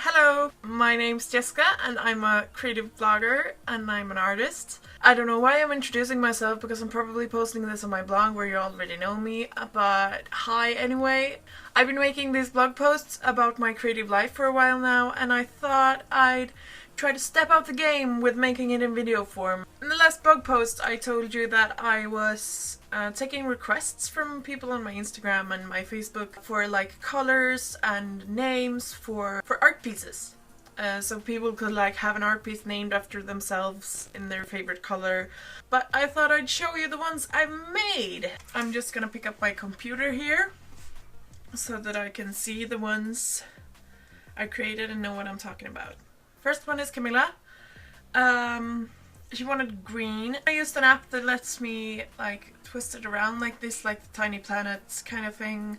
Hello, my name's Jessica and I'm a creative blogger and I'm an artist. I don't know why I'm introducing myself because I'm probably posting this on my blog where you already know me, but hi anyway. I've been making these blog posts about my creative life for a while now and I thought I'd try to step up the game with making it in video form. In the last blog post I told you that I was taking requests from people on my Instagram and my Facebook for like colors and names for art pieces. So people could like have an art piece named after themselves in their favorite color. But I thought I'd show you the ones I've made. I'm just gonna pick up my computer here so that I can see the ones I created and know what I'm talking about. First one is CAMILA. She wanted green. I used an app that lets me like twist it around like this, like the tiny planets kind of thing,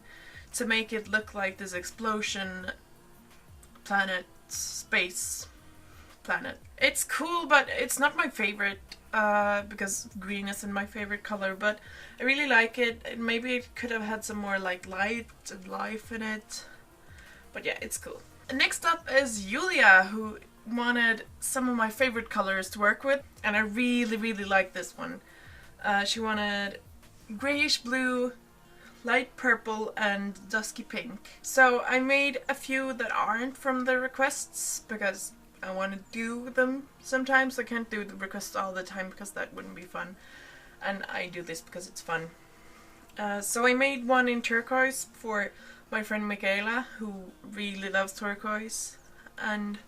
to make it look like this explosion planet, space planet. It's cool, but it's not my favorite because green isn't my favorite color, but I really like it. Maybe it could have had some more like light and life in it, but yeah, it's cool. Next up is Julia, who wanted some of my favorite colors to work with, and I really like this one. She wanted grayish blue, light purple and dusky pink. So I made a few that aren't from the requests because I want to do them sometimes. I can't do the requests all the time because that wouldn't be fun, and I do this because it's fun. So I made one in turquoise for my friend Michaela, who really loves turquoise, and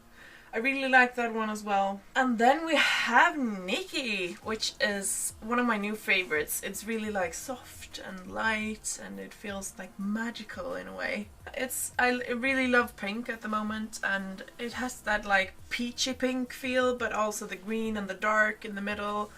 I really like that one as well. And then we have Nikki, which is one of my new favorites. It's really like soft and light and it feels like magical in a way. I really love pink at the moment, and it has that like peachy pink feel, but also the green and the dark in the middle.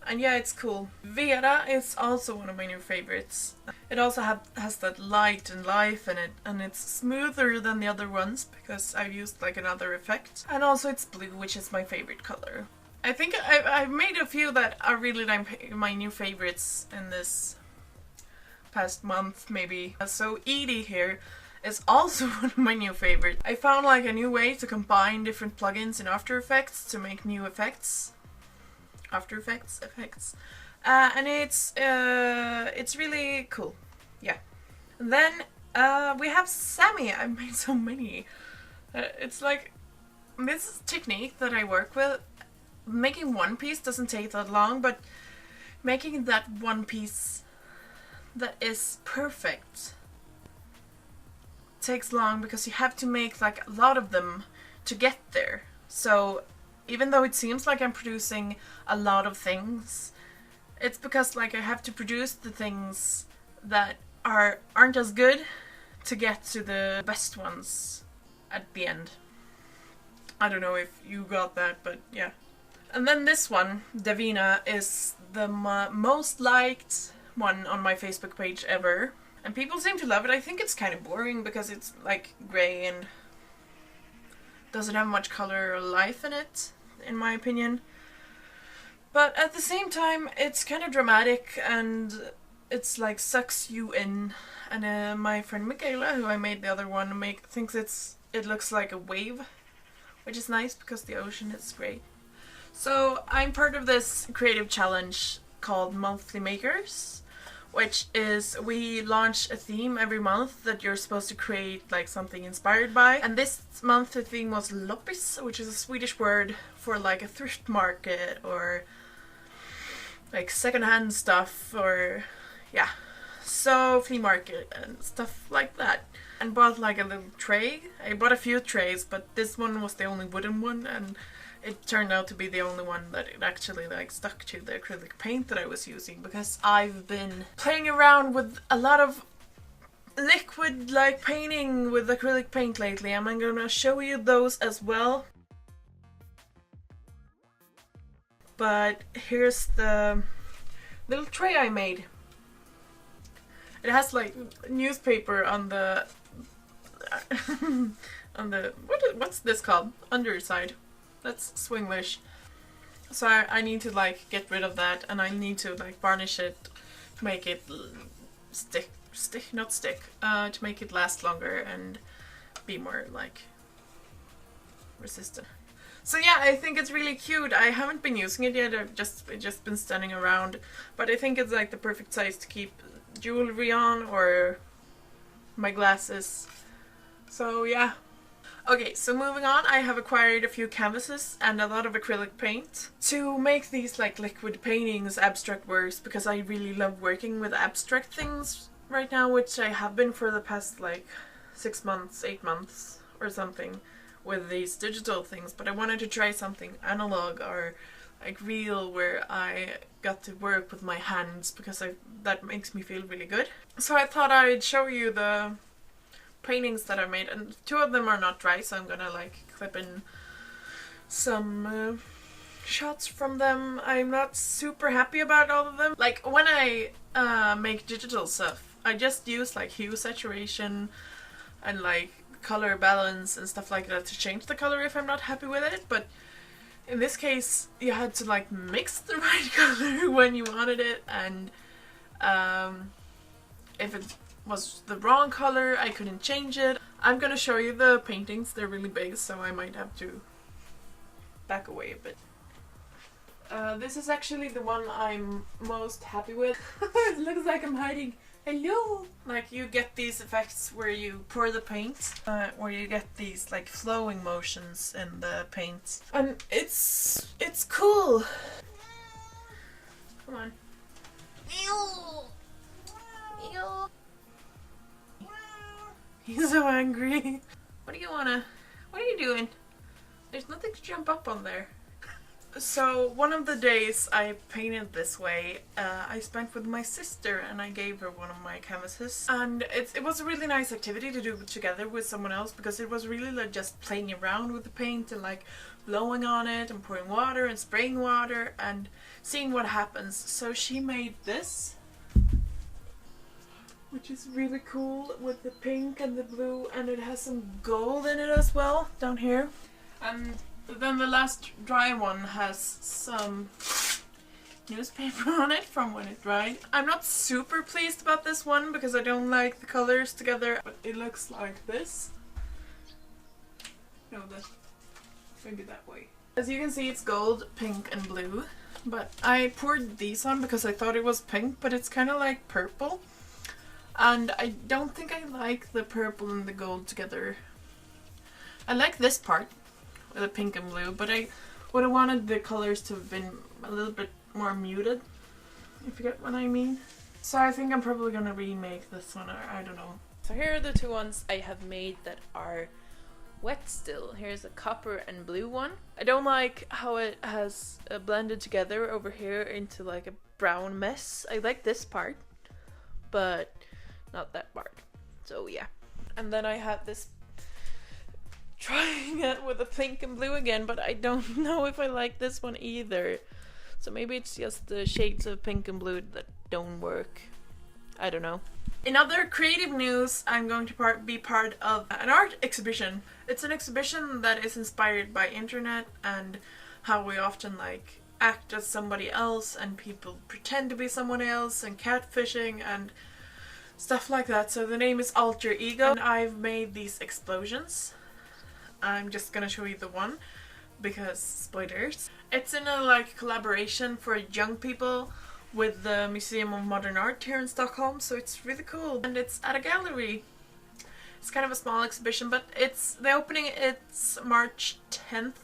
And yeah, it's cool. Vera is also one of my new favorites. It also has that light and life in it, and it's smoother than the other ones because I've used like another effect. And also it's blue, which is my favorite color. I think I've made a few that are really like my new favorites in this past month maybe. So Edie here is also one of my new favorites. I found like a new way to combine different plugins in After Effects to make new effects. After Effects and it's really cool. Yeah. And then we have Sammy. I've made so many. It's like this technique that I work with. Making one piece doesn't take that long, but making that one piece that is perfect takes long because you have to make like a lot of them to get there. So even though it seems like I'm producing a lot of things, it's because like I have to produce the things that aren't as good to get to the best ones at the end. I don't know if you got that, but yeah. And then this one, DAVINA, is the most liked one on my Facebook page ever. And people seem to love it. I think it's kind of boring because it's like grey and doesn't have much color or life in it, in my opinion. But at the same time, it's kind of dramatic and it's like sucks you in. And my friend Michaela, who I made the other one, thinks it looks like a wave, which is nice because the ocean is great. So I'm part of this creative challenge called Monthly Makers, which is we launch a theme every month that you're supposed to create like something inspired by. And this month the theme was loppis, which is a Swedish word for like a thrift market or like secondhand stuff, or yeah, so flea market and stuff like that. And bought like a little tray. I bought a few trays, but this one was the only wooden one, and it turned out to be the only one that it actually like stuck to the acrylic paint that I was using, because I've been playing around with a lot of liquid like painting with acrylic paint lately, and I'm gonna show you those as well. But here's the little tray I made. It has like newspaper on the on the what's this called? Underside. That's Swinglish. So I need to like get rid of that, and I need to like varnish it to make it to make it last longer and be more like resistant. So yeah, I think it's really cute. I haven't been using it yet, I've just been standing around, but I think it's like the perfect size to keep jewelry on or my glasses. So yeah. Okay, so moving on, I have acquired a few canvases and a lot of acrylic paint to make these like liquid paintings, abstract works, because I really love working with abstract things right now, which I have been for the past like 6 months, 8 months or something with these digital things, but I wanted to try something analog or like real where I got to work with my hands, because that makes me feel really good. So I thought I'd show you the paintings that I made, and 2 of them are not dry, so I'm gonna like clip in some shots from them. I'm not super happy about all of them. Like when I make digital stuff, I just use like hue saturation and like color balance and stuff like that to change the color if I'm not happy with it, but in this case you had to like mix the right color when you wanted it, and if it was the wrong color I couldn't change it. I'm gonna show you the paintings. They're really big, so I might have to back away a bit. This is actually the one I'm most happy with. It looks like I'm hiding. Hello! Like you get these effects where you pour the paint, where you get these like flowing motions in the paint. And it's cool! Come on. He's so angry. What are you doing? There's nothing to jump up on there. So one of the days I painted this way, I spent with my sister and I gave her one of my canvases, and it was a really nice activity to do together with someone else, because it was really like just playing around with the paint and like blowing on it and pouring water and spraying water and seeing what happens. So she made this, which is really cool, with the pink and the blue, and it has some gold in it as well down here. And then the last dry one has some newspaper on it from when it dried. I'm not super pleased about this one because I don't like the colors together, but it looks like this. No, maybe that way. As you can see, it's gold, pink and blue, but I poured these on because I thought it was pink, but it's kind of like purple. And I don't think I like the purple and the gold together. I like this part, with the pink and blue, but I would have wanted the colors to have been a little bit more muted, if you get what I mean. So I think I'm probably gonna remake this one, or I don't know. So here are the 2 ones I have made that are wet still. Here's a copper and blue one. I don't like how it has blended together over here into like a brown mess. I like this part, but not that part. So yeah. And then I have this, trying it with the pink and blue again, but I don't know if I like this one either. So maybe it's just the shades of pink and blue that don't work. I don't know. In other creative news, I'm going to be part of an art exhibition. It's an exhibition that is inspired by internet and how we often like act as somebody else and people pretend to be someone else and catfishing and stuff like that. So the name is Alter Ego, and I've made these explosions. I'm just gonna show you the one because spoilers. It's in a like collaboration for young people with the Museum of Modern Art here in Stockholm, so it's really cool, and it's at a gallery. It's kind of a small exhibition, but the opening, it's March 10th.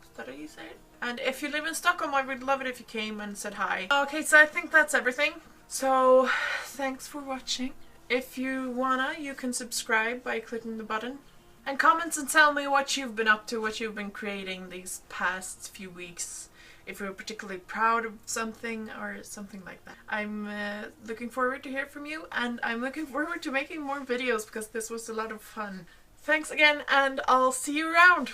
Is that how you say it? And if you live in Stockholm, I would love it if you came and said hi. Okay, so I think that's everything. So thanks for watching. If you wanna, you can subscribe by clicking the button. And comment and tell me what you've been up to, what you've been creating these past few weeks. If you're particularly proud of something or something like that. I'm looking forward to hear from you, and I'm looking forward to making more videos because this was a lot of fun. Thanks again, and I'll see you around!